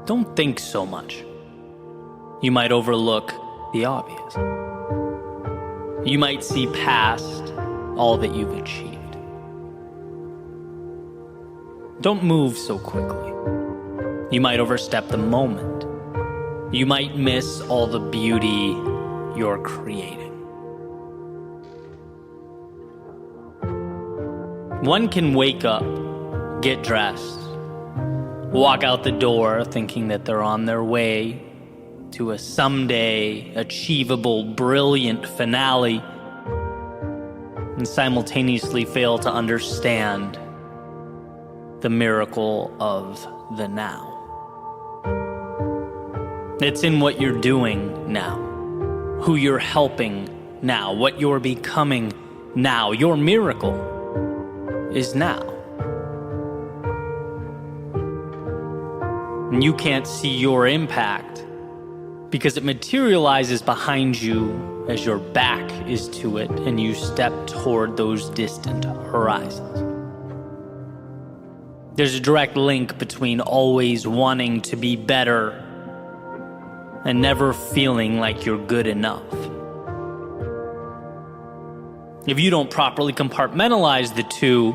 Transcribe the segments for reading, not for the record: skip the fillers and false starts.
don't think so much. You might overlook the obvious. You might see past all that you've achieved. Don't move so quickly. You might overstep the moment. You might miss all the beauty you're creating. One can wake up, get dressed, walk out the door thinking that they're on their way to a someday achievable, brilliant finale, and simultaneously fail to understand the miracle of the now. It's in what you're doing now, who you're helping now, what you're becoming now. Your miracle is now. And you can't see your impact because it materializes behind you as your back is to it and you step toward those distant horizons. There's a direct link between always wanting to be better and never feeling like you're good enough. If you don't properly compartmentalize the two,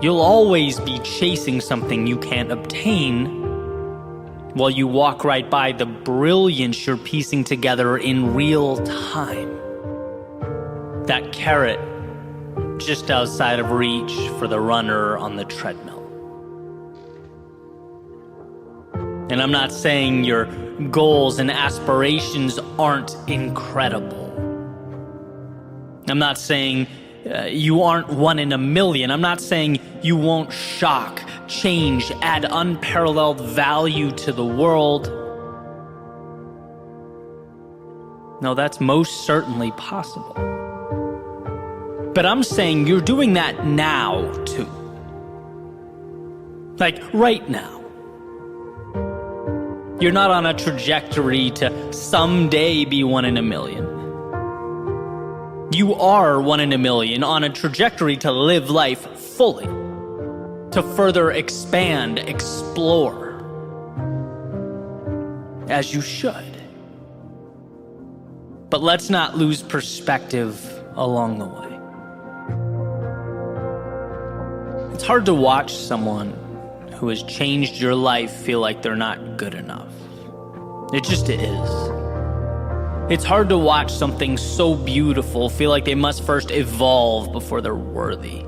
you'll always be chasing something you can't obtain while you walk right by the brilliance you're piecing together in real time. That carrot just outside of reach for the runner on the treadmill. And I'm not saying your goals and aspirations aren't incredible. I'm not saying you aren't one in a million. I'm not saying you won't shock, change, add unparalleled value to the world. No, that's most certainly possible. But I'm saying you're doing that now, too. Like, right now. You're not on a trajectory to someday be one in a million. You are one in a million on a trajectory to live life fully, to further expand, explore, as you should. But let's not lose perspective along the way. It's hard to watch someone who has changed your life feel like they're not good enough. It just is. It's hard to watch something so beautiful feel like they must first evolve before they're worthy.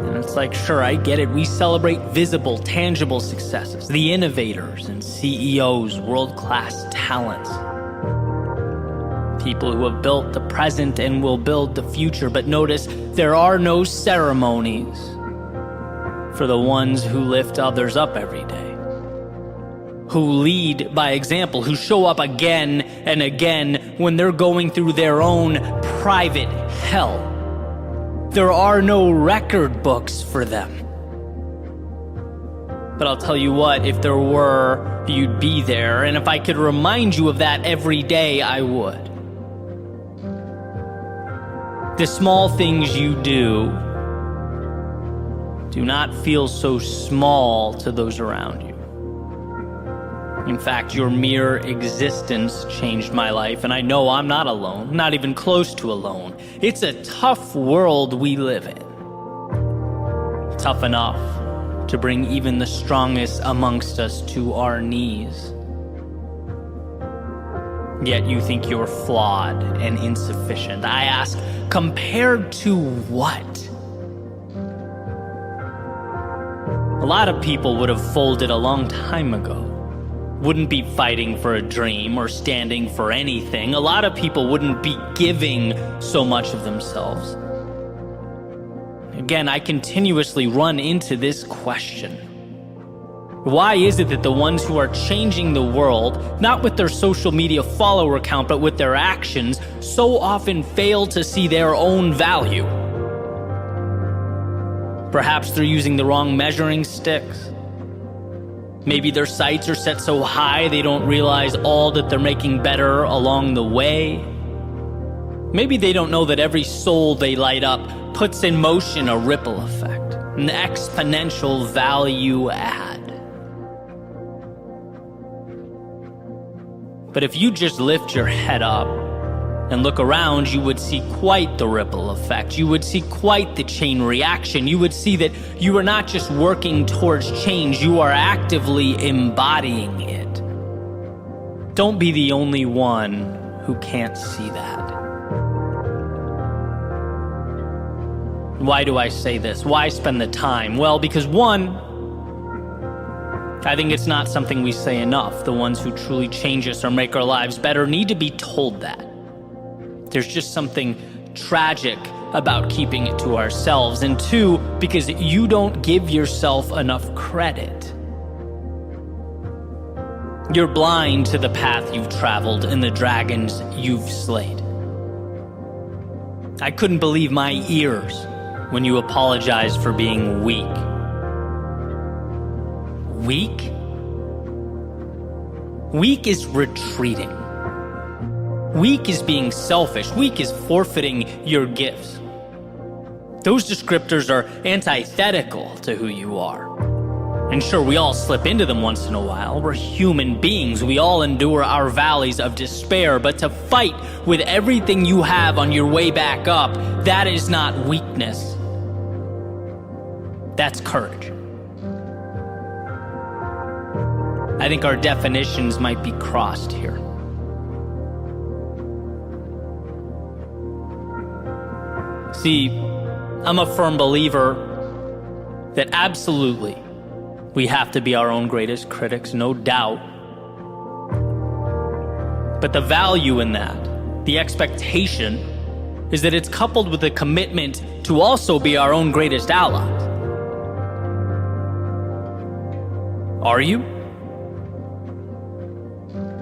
And it's like, sure, I get it. We celebrate visible, tangible successes, the innovators and CEOs, world-class talents, people who have built the present and will build the future. But notice, there are no ceremonies for the ones who lift others up every day, who lead by example, who show up again and again when they're going through their own private hell. There are no record books for them. But I'll tell you what, if there were, you'd be there, and if I could remind you of that every day, I would. The small things you do not feel so small to those around you. In fact, your mere existence changed my life, and I know I'm not alone, not even close to alone. It's a tough world we live in. Tough enough to bring even the strongest amongst us to our knees. Yet you think you're flawed and insufficient. I ask, compared to what? A lot of people would have folded a long time ago. Wouldn't be fighting for a dream or standing for anything. A lot of people wouldn't be giving so much of themselves. Again, I continuously run into this question. Why is it that the ones who are changing the world, not with their social media follower count, but with their actions, so often fail to see their own value? Perhaps they're using the wrong measuring sticks. Maybe their sights are set so high they don't realize all that they're making better along the way. Maybe they don't know that every soul they light up puts in motion a ripple effect, an exponential value add. But if you just lift your head up and look around, you would see quite the ripple effect. You would see quite the chain reaction. You would see that you are not just working towards change, you are actively embodying it. Don't be the only one who can't see that. Why do I say this? Why spend the time? Well, because one, I think it's not something we say enough. The ones who truly change us or make our lives better need to be told that. There's just something tragic about keeping it to ourselves. And two, because you don't give yourself enough credit. You're blind to the path you've traveled and the dragons you've slayed. I couldn't believe my ears when you apologized for being weak. Weak? Weak is retreating. Weak is being selfish. Weak is forfeiting your gifts. Those descriptors are antithetical to who you are. And sure, we all slip into them once in a while. We're human beings. We all endure our valleys of despair. But to fight with everything you have on your way back up, that is not weakness. That's courage. I think our definitions might be crossed here. See, I'm a firm believer that absolutely we have to be our own greatest critics, no doubt. But the value in that, the expectation, is that it's coupled with a commitment to also be our own greatest allies. Are you?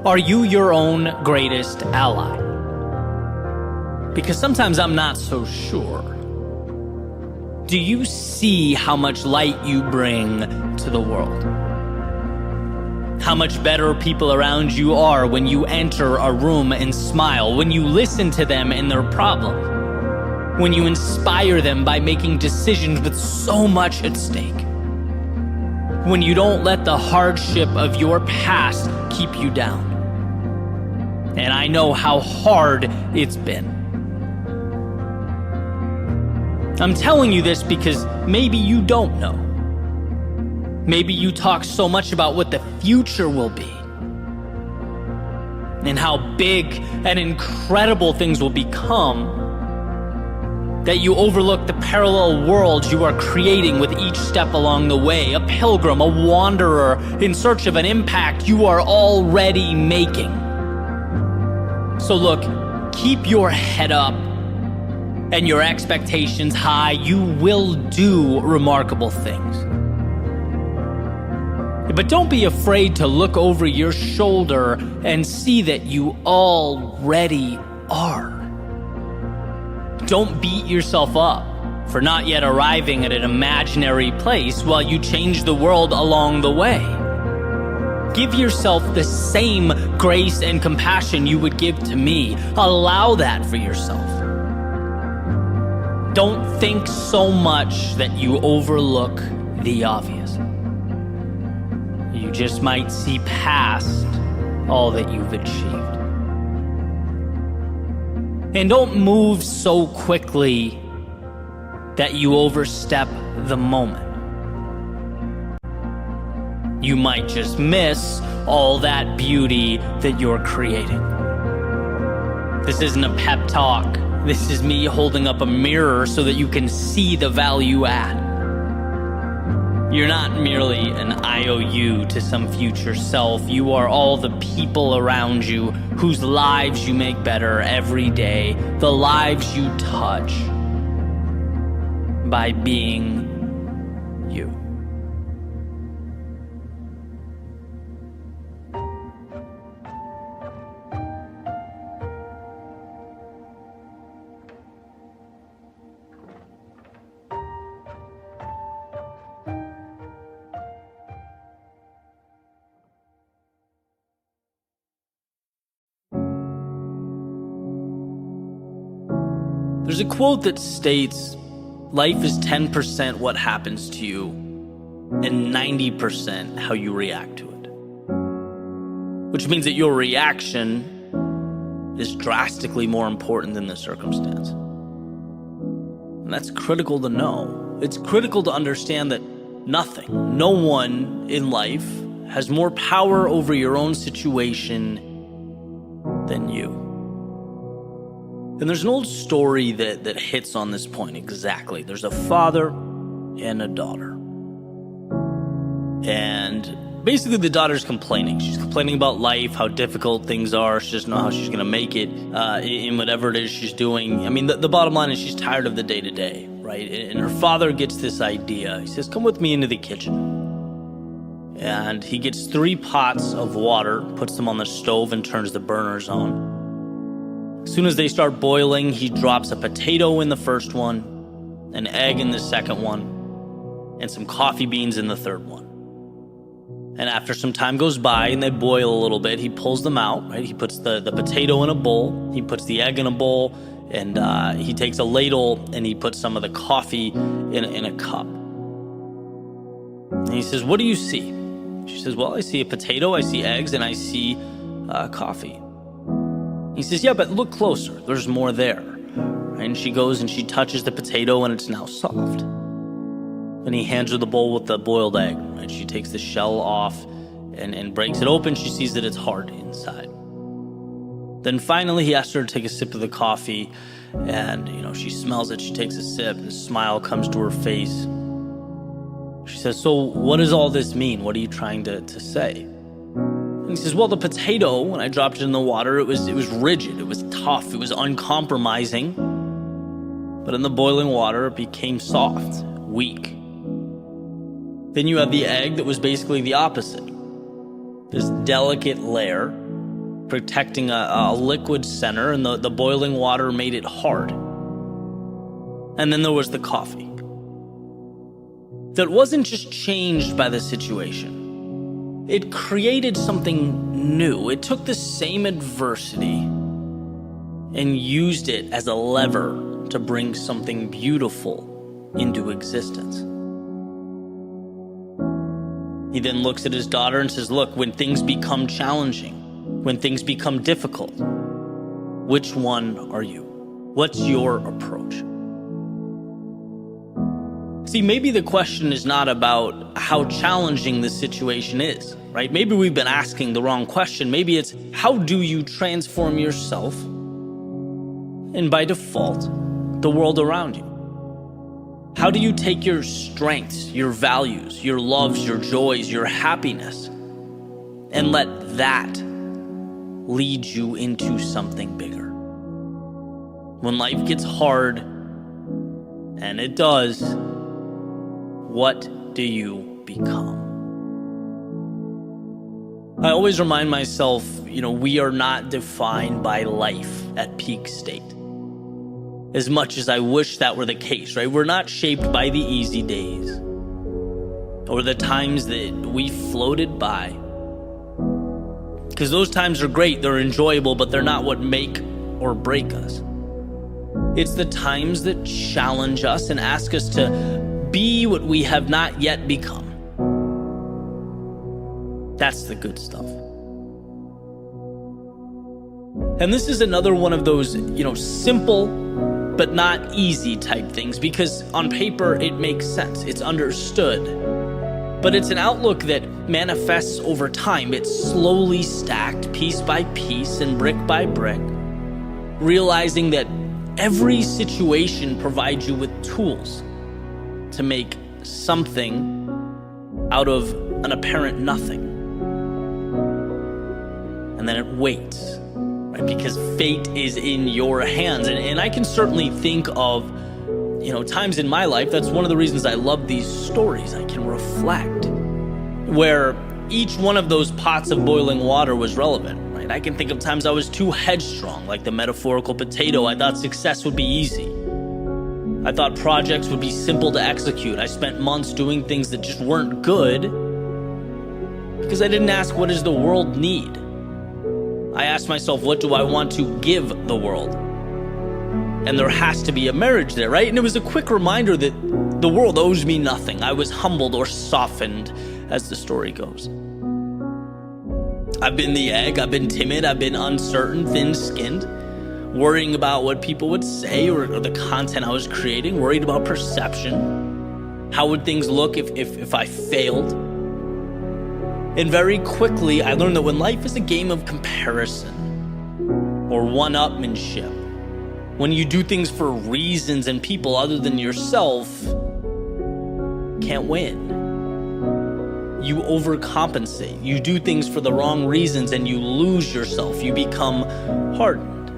Are you your own greatest ally? Because sometimes I'm not so sure. Do you see how much light you bring to the world? How much better people around you are when you enter a room and smile, when you listen to them and their problems, when you inspire them by making decisions with so much at stake, when you don't let the hardship of your past keep you down. And I know how hard it's been. I'm telling you this because maybe you don't know. Maybe you talk so much about what the future will be and how big and incredible things will become that you overlook the parallel worlds you are creating with each step along the way, a pilgrim, a wanderer in search of an impact you are already making. So look, keep your head up and your expectations high. You will do remarkable things. But don't be afraid to look over your shoulder and see that you already are. Don't beat yourself up for not yet arriving at an imaginary place while you change the world along the way. Give yourself the same grace and compassion you would give to me. Allow that for yourself. Don't think so much that you overlook the obvious. You just might see past all that you've achieved. And don't move so quickly that you overstep the moment. You might just miss all that beauty that you're creating. This isn't a pep talk. This is me holding up a mirror so that you can see the value add. You're not merely an IOU to some future self. You are all the people around you whose lives you make better every day, the lives you touch by being you. There's a quote that states, life is 10% what happens to you and 90% how you react to it. which means that your reaction is drastically more important than the circumstance. And that's critical to know. It's critical to understand that no one in life has more power over your own situation than you. And there's an old story that hits on this point exactly. There's a father and a daughter. And basically the daughter's complaining. She's complaining about life, how difficult things are. She doesn't know how she's going to make it in whatever it is she's doing. I mean, the bottom line is she's tired of the day-to-day, right? And her father gets this idea. He says, come with me into the kitchen. And he gets 3 pots of water, puts them on the stove, and turns the burners on. As soon as they start boiling, he drops a potato in the first one, an egg in the second one, and some coffee beans in the third one. And after some time goes by and they boil a little bit, he pulls them out, right? He puts the potato in a bowl, he puts the egg in a bowl, and he takes a ladle and he puts some of the coffee in a cup. And he says, what do you see? She says, well, I see a potato, I see eggs, and I see coffee. He says, yeah, but look closer. There's more there. Right? And she goes and she touches the potato and it's now soft. Then he hands her the bowl with the boiled egg. Right? She takes the shell off and breaks it open. She sees that it's hard inside. Then finally he asks her to take a sip of the coffee, and she smells it. She takes a sip and a smile comes to her face. She says, so what does all this mean? What are you trying to say? And he says, well, the potato, when I dropped it in the water, it was rigid, it was tough, it was uncompromising. But in the boiling water, it became soft, weak. Then you have the egg that was basically the opposite. This delicate layer protecting a liquid center, and the boiling water made it hard. And then there was the coffee. That wasn't just changed by the situation. It created something new. It took the same adversity and used it as a lever to bring something beautiful into existence. He then looks at his daughter and says, look, when things become challenging, when things become difficult, which one are you? What's your approach? See, maybe the question is not about how challenging the situation is, right? Maybe we've been asking the wrong question. Maybe it's, how do you transform yourself and by default, the world around you? How do you take your strengths, your values, your loves, your joys, your happiness, and let that lead you into something bigger? When life gets hard, and it does, what do you become? I always remind myself, we are not defined by life at peak state. As much as I wish that were the case, right? We're not shaped by the easy days or the times that we floated by. Because those times are great, they're enjoyable, but they're not what make or break us. It's the times that challenge us and ask us to be what we have not yet become. That's the good stuff. And this is another one of those, simple but not easy type things, because on paper it makes sense, it's understood. But it's an outlook that manifests over time. It's slowly stacked piece by piece and brick by brick, realizing that every situation provides you with tools to make something out of an apparent nothing. And then it waits, right? Because fate is in your hands. And I can certainly think of, times in my life, that's one of the reasons I love these stories. I can reflect where each one of those pots of boiling water was relevant, right? I can think of times I was too headstrong, like the metaphorical potato. I thought success would be easy. I thought projects would be simple to execute. I spent months doing things that just weren't good because I didn't ask, what does the world need? I asked myself, what do I want to give the world? And there has to be a marriage there, right? And it was a quick reminder that the world owes me nothing. I was humbled or softened, as the story goes. I've been the egg, I've been timid, I've been uncertain, thin-skinned, worrying about what people would say or the content I was creating, worried about perception. How would things look if I failed? And very quickly, I learned that when life is a game of comparison or one-upmanship, when you do things for reasons and people other than yourself, can't win. You overcompensate. You do things for the wrong reasons and you lose yourself. You become hardened.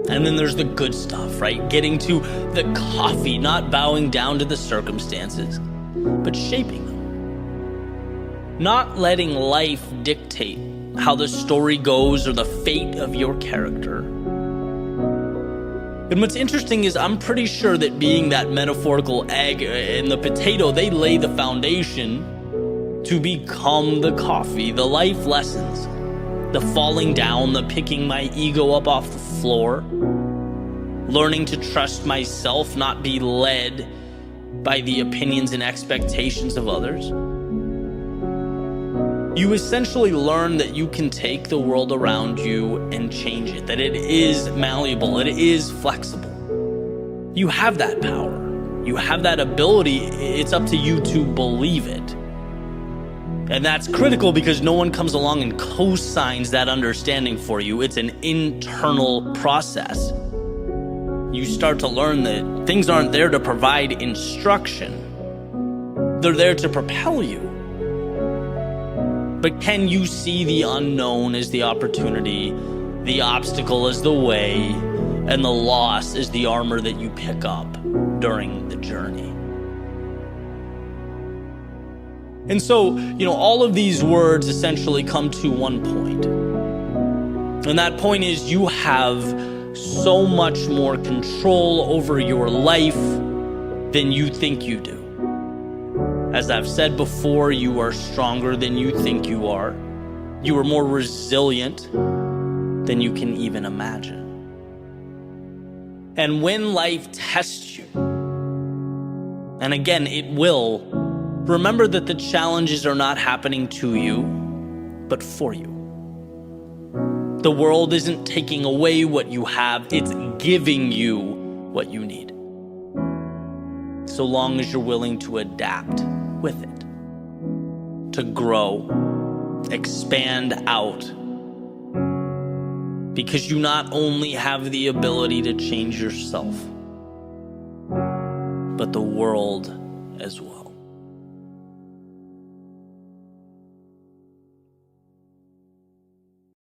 And then there's the good stuff, right? Getting to the coffee, not bowing down to the circumstances, but shaping them. Not letting life dictate how the story goes or the fate of your character. And what's interesting is I'm pretty sure that being that metaphorical egg and the potato, they lay the foundation to become the coffee, the life lessons, the falling down, the picking my ego up off the floor, learning to trust myself, not be led by the opinions and expectations of others. You essentially learn that you can take the world around you and change it, that it is malleable, it is flexible. You have that power. You have that ability. It's up to you to believe it. And that's critical because no one comes along and co-signs that understanding for you. It's an internal process. You start to learn that things aren't there to provide instruction. They're there to propel you. But can you see the unknown as the opportunity, the obstacle as the way, and the loss as the armor that you pick up during the journey? And so, all of these words essentially come to one point. And that point is you have so much more control over your life than you think you do. As I've said before, you are stronger than you think you are. You are more resilient than you can even imagine. And when life tests you, and again, it will, remember that the challenges are not happening to you, but for you. The world isn't taking away what you have, it's giving you what you need. So long as you're willing to adapt with it, to grow, expand out, because you not only have the ability to change yourself, but the world as well.